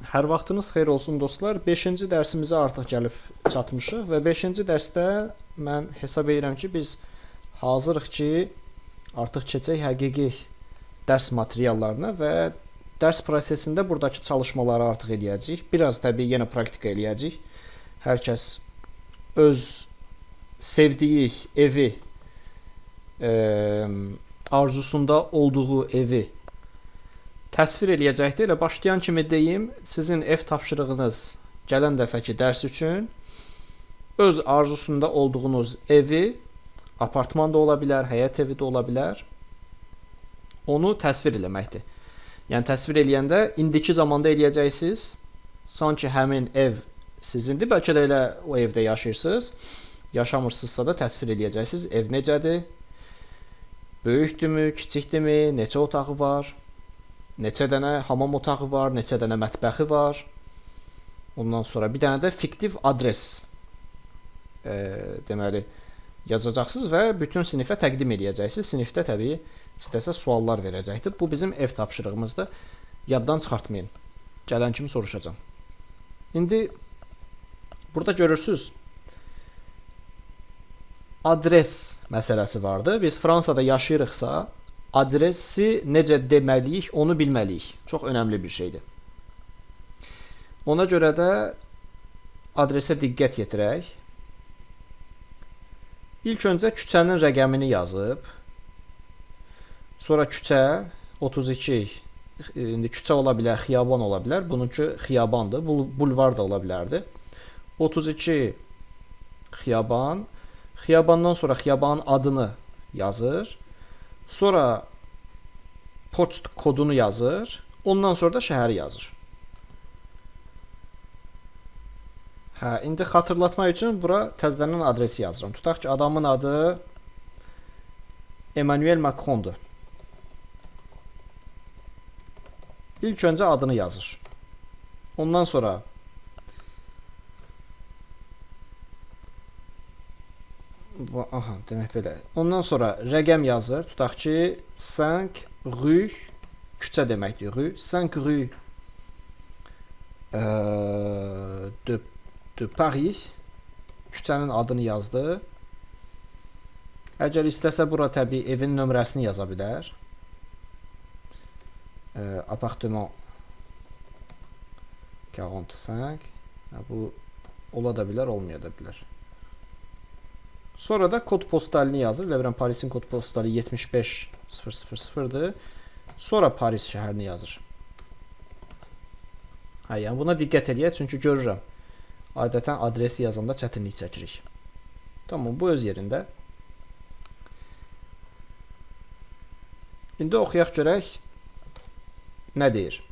Hər vaxtınız xeyir olsun dostlar. 5-ci dərsimizə artıq gəlib çatmışıq və 5-ci dərsdə mən hesab edirəm ki, biz hazırıq ki, artıq keçək həqiqi dərs materiallarına və dərs prosesində buradakı çalışmaları artıq eləyəcəyik. Biraz təbii yenə praktika eləyəcəyik. Hər kəs öz sevdiyi evi, arzusunda olduğu evi təsvir eləyəcəkdir. Elə başlayan kimi deyim, sizin ev tapşırığınız gələn dəfəki dərs üçün öz arzusunda olduğunuz evi, apartman da ola bilər, həyət evi də ola bilər, onu təsvir eləməkdir. Yəni təsvir eləyəndə indiki zamanda eləyəcəksiniz, sanki həmin ev sizindir, bəlkə də elə o evdə yaşayırsınız, yaşamırsınızsa da təsvir eləyəcəksiniz, ev necədir, böyükdürmü, kiçikdirmi, neçə otağı var, neçə dənə hamam otağı var, neçə dənə mətbəxi var. Ondan sonra bir dənə də fiktiv adres deməli yazacaqsınız və bütün sinifə təqdim edəcəksiniz. Sinifdə təbii istəsə suallar verəcəkdir. Bu bizim ev tapşırığımızdır. Yaddan çıxartmayın. Gələn kimi soruşacağam. İndi burada görürsüz adres məsələsi vardı. Biz Fransada yaşayırıqsa adresi necə deməliyik, onu bilməliyik. Çox önəmli bir şeydir. Ona görə də adresə diqqət yetirək. İlk öncə küçənin rəqəmini yazıb, sonra küçə 32, indi küçə ola bilər, xiyaban ola bilər. Bununki xiyabandır, bulvar da ola bilərdi. 32 xiyaban, xiyabandan sonra xiyabanın adını yazır. Sonra poçt kodunu yazır. Ondan sonra da şəhəri yazır. İndi xatırlatmaq üçün bura təzədən adresi yazıram. Tutaq ki, adamın adı Emmanuel Macron'dur. İlk öncə adını yazır. Ondan sonra demək belə. Ondan sonra rəqəm yazır. Tutaq ki, 5 rue, küçə deməkdir, rue. 5 rue de Paris. Küçənin adını yazdı. Əgər istəsə bura təbii evin nömrəsini yaza bilər. Appartement 45. Bu ola da bilər, olmaya da bilər. Sonra da kod postalini yazır. Bilirəm, Parisin kod postalı 75000'dir. Sonra Paris şəhərini yazır. Yəni buna diqqət eləyək, çünki görürəm. Adətən adresi yazanda çətinlik çəkirik. Tamam, bu öz yerində. İndi oxuyaq görək nə deyir.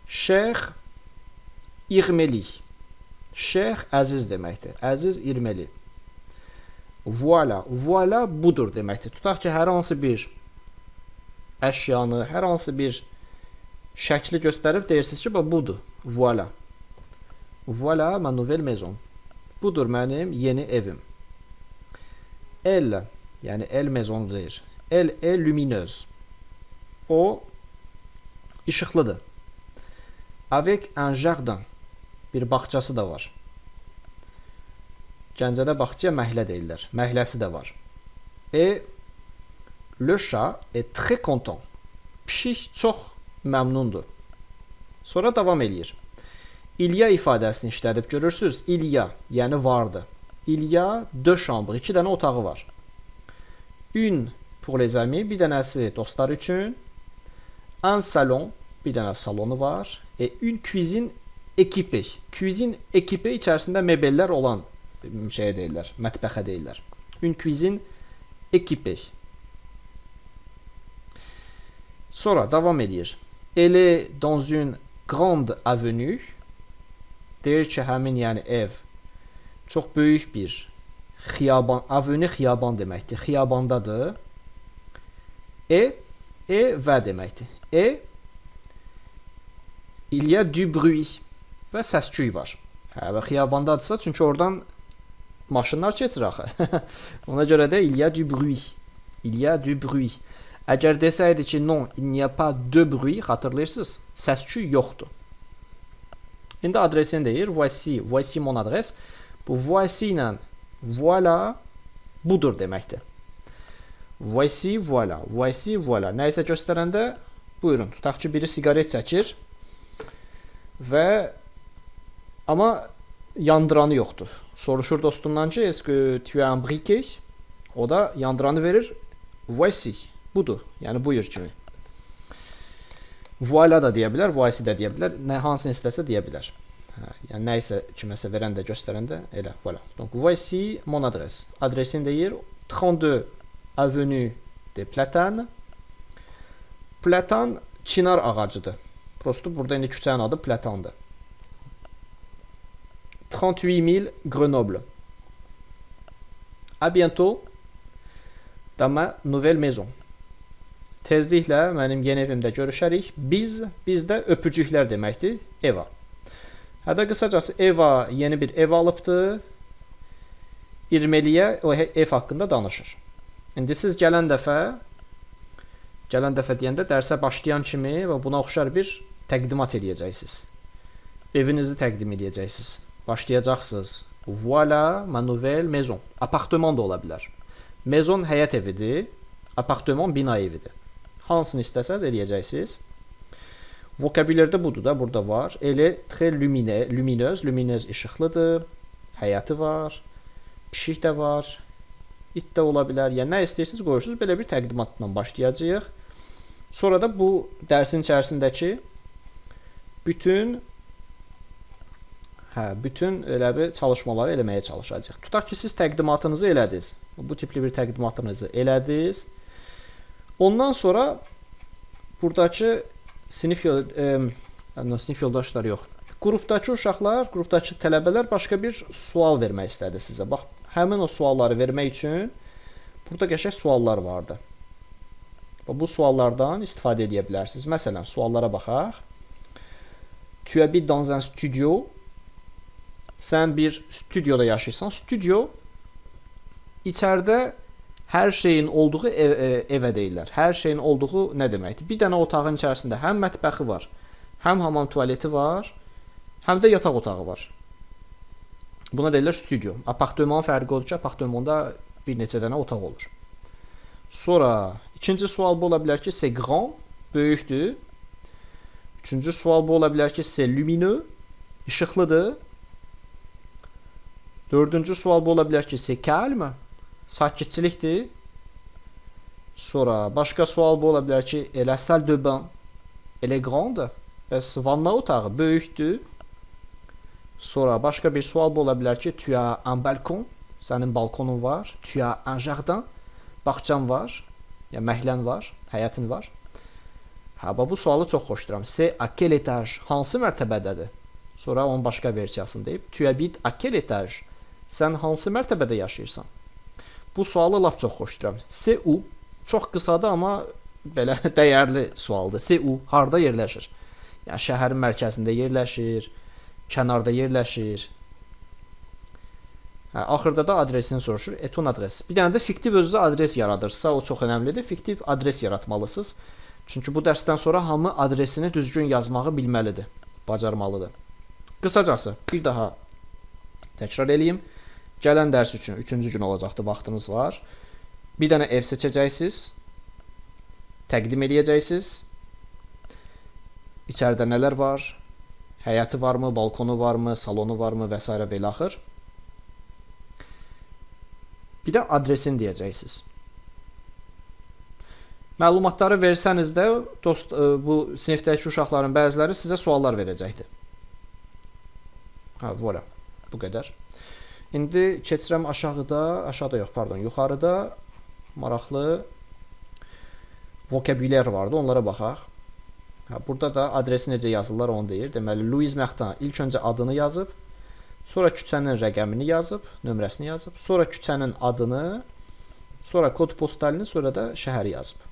Şeyx İrmeli. Şeyx əziz deməkdir. Əziz İrmeli. Voilà, voilà budur deməkdir. Tutaq ki, hər hansı bir əşyanı, hər hansı bir şəkli göstərib deyirsiniz ki, budur. Voilà. Voilà ma nouvelle maison. Budur mənim yeni evim. Elle, yəni elle maison deyir. Elle est lumineuse. O işıqlıdır. Avec un jardin. Bir bağçası da var. Gəncədə bağçaya məhlə deyirlər. Məhləsi də var. Et le chat est très content. Pişik çox məmnundur. Sonra davam eləyir. Il y a ifadəsini işlədib görürsünüz. Il y a, yəni vardı. Il y a deux chambres. 2 dənə otağı var. Une pour les amis. Bir dənəsi dostlar üçün. Un salon. Bir dənə salonu var. Et une cuisine équipée. Cuisine équipée içərisində mebellər olan şeyə deyirlər, mətbəxə deyirlər. Une cuisine équipée. Sonra davam edir. Elle est dans une grande avenue. Deyir ki, həmin yəni ev çox böyük bir xiyaban, avenue xiyaban deməkdir. Xiyabandadır. Və deməkdir. Il y a du bruit. Və səs-küy var. Və xiyabandadırsa, çünki oradan maşınlar keçir axı. Ona görə də il y a du bruit. Il y a du bruit. Əgər desəydi ki, non, il n'y a pas de bruit, xatırlayırsınız, səs-küy yoxdur. İndi adresini deyir. Voici mon adres. Bu voici ilə voilà budur deməkdir. Voici voilà. Voici voilà. Nəyisə göstərəndə buyurun. Tutaq ki, biri siqaret çəkir və amma yandıranı yoxdur. Soruşur dostundan ki, est-ce que tu as un briquet? O da yandıranı verir. Voici. Budur. Yəni buyur kimi. Voilà da deyə bilər, voici də deyə bilər. Nə hansını istəsə deyə bilər. Yəni nə isə kiməsə verəndə, göstərəndə elə, voilà. Donc voici mon adresse. Adresini deyir 32 avenue de Platane. Platan çinar ağacıdır. Prosto burada indi küçənin adı Platandır. 38 000 Grenoble. À bientôt dans ma nouvelle maison. Tezliklə mənim yeni evimdə görüşərik. Biz də öpücüklər deməkdir. Eva. Hətta qısacası Eva yeni bir ev alıbdı. İrmeliyə o ev haqqında danışır. İndi siz gələn dəfə deyəndə dərsə başlayan kimi və buna oxşar bir təqdimat edəcəksiniz. Evinizi təqdim edəcəksiniz. Başlayacaqsınız. Voilà ma nouvelle maison. Apartman da ola bilər. Maison həyət evidir. Apartman bina evidir. Hansını istəsəz eləyəcəksiniz. Vokabülərdə budur da, burada var. Elə très lumineuse işıqlıdır. Həyəti var. Pişik də var. İt də ola bilər. Yəni nə istəyirsiniz qoyursunuz. Belə bir təqdimatla başlayacağıq. Sonra da bu dərsin içərisindəki bütün elə bir çalışmaları eləməyə çalışacağıq. Tutaq ki, siz təqdimatınızı elədiniz. Bu tipli bir təqdimatınızı elədiniz. Ondan sonra buradakı sinif yoldaşları yox. Qrupdakı uşaqlar, qrupdakı tələbələr başqa bir sual vermək istədi sizə. Bax, həmin o sualları vermək üçün burada qəşəng suallar vardı. Bu suallardan istifadə edə bilərsiniz. Məsələn, suallara baxaq. Tu habites dans un studio. Sən bir stüdyoda yaşayırsan. Stüdyo içəridə hər şeyin olduğu evə deyirlər. Hər şeyin olduğu nə deməkdir? Bir dənə otağın içərisində həm mətbəxi var, həm hamam tualeti var, həm də yataq otağı var. Buna deyirlər stüdyo. Apartman fərqi odur ki, apartmanda bir neçə dənə otaq olur. Sonra ikinci sual bu ola bilər ki, c'est grand, böyükdür. Üçüncü sual bu ola bilər ki, c'est lumineux, işıqlıdır. Dördüncü sual bu ola bilər ki, c'est calme, sakitçilikdir. Sonra başqa sual bu ola bilər ki, la salle de bain, elle est grande, bəs vanna otağı böyükdür. Sonra başqa bir sual bu ola bilər ki, tu as un balcon, sənin balkonun var. Tu as un jardin, bağçan var, yəni məhlən var, həyətin var. Bu sualı çox xoşduram. C'est à quel étage, hansı mərtəbədədir? Sonra onun başqa versiyasını deyib. Tu habites à quel étage, sən hansı mərtəbədə yaşayırsan? Bu sualı lap çox xoşduram. C'est où, çox qısadır, amma belə dəyərli sualdır. C'est où, harda yerləşir? Yəni şəhərin mərkəzində yerləşir, kənarda yerləşir. Axırda da adresini soruşur. Et ton adres. Bir dənə də fiktiv özünüzə adres yaradırsınızsa, o çox önəmlidir. Fiktiv adres yaratmalısınız. Çünki bu dərsdən sonra hamı adresini düzgün yazmağı bilməlidir, bacarmalıdır. Qısacası bir daha təkrar eləyim. Gələn dərs üçün 3-cü gün olacaqdı, vaxtınız var. Bir dənə ev seçəcəksiniz, təqdim edəcəksiniz. İçəridə nələr var? Həyəti varmı, balkonu varmı, salonu varmı və s. və ilə axır. Bir də adresini deyəcəksiniz. Məlumatları versəniz də bu sinifdəki uşaqların bəziləri sizə suallar verəcəkdir. Voilà, bu qədər. İndi keçirəm aşağıda yox, pardon, yuxarıda maraqlı vokabülər vardı, onlara baxaq. Burada da adresi necə yazırlar onu deyir. Deməli, Louis Martin ilk öncə adını yazıb, sonra küçənin rəqəmini yazıb, nömrəsini yazıb, sonra küçənin adını, sonra kod postalını, sonra da şəhəri yazıb.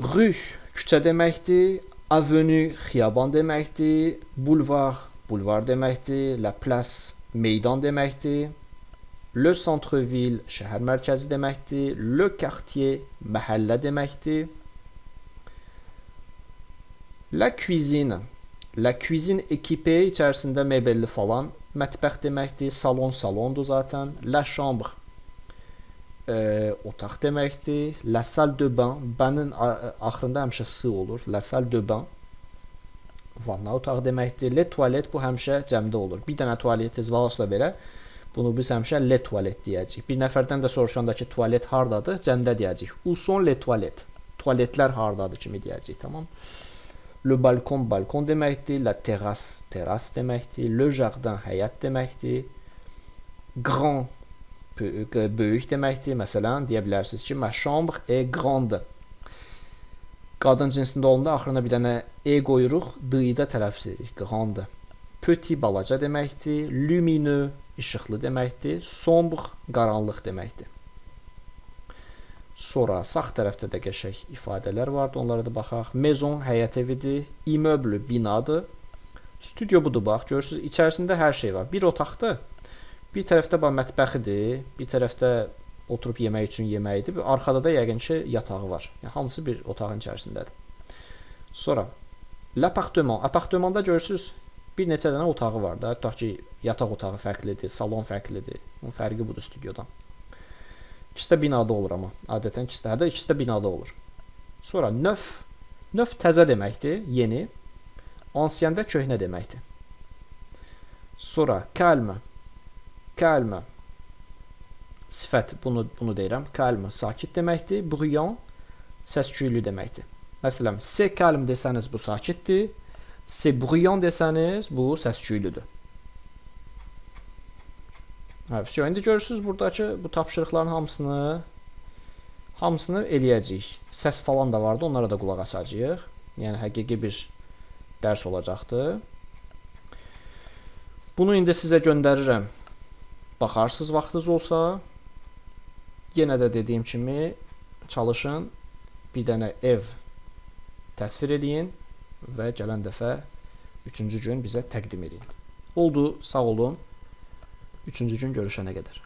Rue küçə deməkdir, avenue xiyaban deməkdir, boulevard bulvar deməkdir, la place meydan deməkdir, le centre-ville şəhər mərkəzi deməkdir, le quartier məhəllə deməkdir, la cuisine La cuisine équipée içərisində mebelli falan. Mətbəx deməkdir. Salon salondur zaten. La chambre otaq deməkdir. La salle de bain. Bain-in axırında həmişə s olur. La salle de bain. Vanna otağı deməkdir. Le tualet bu həmişə cəmdə olur. Bir dənə tualetiniz varsa belə, bunu biz həmişə le tualet deyəcəyik. Bir nəfərdən də soruşanda ki, tualet hardadır? Cəmdə deyəcəyik. Où sont les toilettes? Tualetlər hardadır kimi deyəcəyik, tamam? Le balkon balkon deməkdir. La terrasse terrasse deməkdir. Le jardin həyət deməkdir. Grand böyük deməkdir. Məsələn, deyə bilərsiniz ki, ma chambre est grande. Qadın cinsində olanda axırına bir dənə e qoyuruq, d-i də tələffüz edirik. Grande. Petit balaca deməkdir. Lumineux işıqlı deməkdir. Sombre qaranlıq deməkdir. Sonra sağ tərəfdə də qəşəng ifadələr vardı. Onlara da baxaq. Maison həyət evidir. Immeuble binadır. Studio budur bax. Görürsüz, içərisində hər şey var. Bir otaqdır. Bir tərəfdə bax mətbəxidir. Bir tərəfdə oturub yemək üçün yeməyidir. Arxada da yəqin ki, yatağı var. Yəni, hamısı bir otağın içərisindədir. Sonra l'appartement. Appartemanda görürsüz, bir neçə dənə otağı var da. Tutaq ki, yataq otağı fərqlidir, salon fərqlidir. Bunun fərqi budur studiodan. İkisi də binada olur amma. Adətən ikisi də binada olur. Sonra neuf. Neuf təzə deməkdir, yeni. Ancien də köhnə deməkdir. Sonra calme. Calme. Sifət, bunu deyirəm. Calme, sakit deməkdir. Bruyant, səs-küylü deməkdir. Məsələn, c'est calme desəniz bu sakitdir. C'est bruyant desəniz bu səs-küylüdür. Evet, indi görürsünüz buradakı bu tapşırıqların hamısını eləyəcəyik. Səs falan da vardı, onlara da qulaq asacağıq. Yəni həqiqi bir dərs olacaqdır. Bunu indi sizə göndərirəm. Baxarsınız vaxtınız olsa. Yenə də dediyim kimi çalışın, bir dənə ev təsvir eləyin və gələn dəfə 3-cü gün bizə təqdim edin. Oldu, sağ olun. 3-cü gün görüşənə qədər.